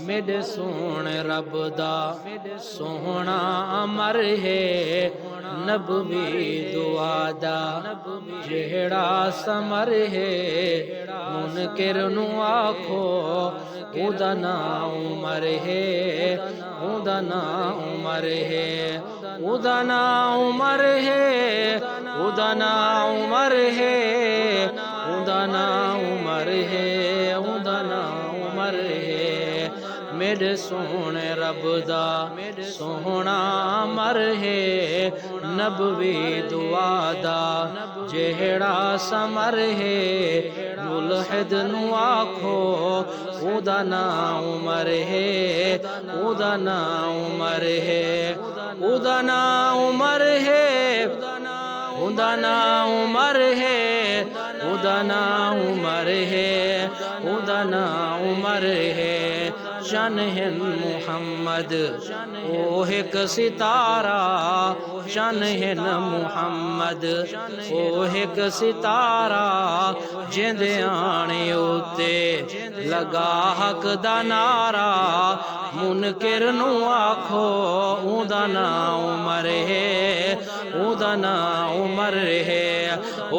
मेरे सोने रब दा सोहना अमर है नबवी दुआ दा जेड़ा समर है मुनकिर नू आखो उदा ना उमर है उदा ना उमर है उदा ना उमर है उदा ना उमर है उदा ना उमर है उदा ना उमर है मेरे सोने रब दा सोहना अमर है नबवी दुआ दा जेड़ा समर है मुल्हिद नू आखो उदा ना उमर है उदा ना उमर है उदा ना उमर है उदा ना उमर है उदा ना उमर है उदा ना उमर है शन है मुहम्मद ओ एक सितारा शन है न मुहम्मद ओ एक सितारा जिंदे आने उते लगा हक दा नारा मुनकिर नू आखो उदा ना उमर है उदा ना उमर है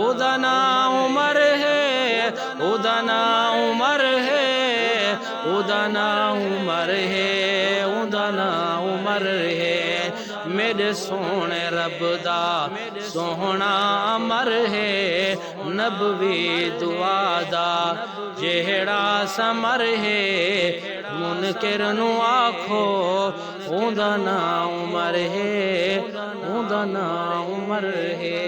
उदा ना उमर है उदा ना उमर है उदा ना उमर है उदा ना उमर है मेरे सोने रब दा सोहना अमर है नबवी दुआ दा जेड़ा समर है मुनकिर नू आखो उदा ना उमर है उदा ना उमर है।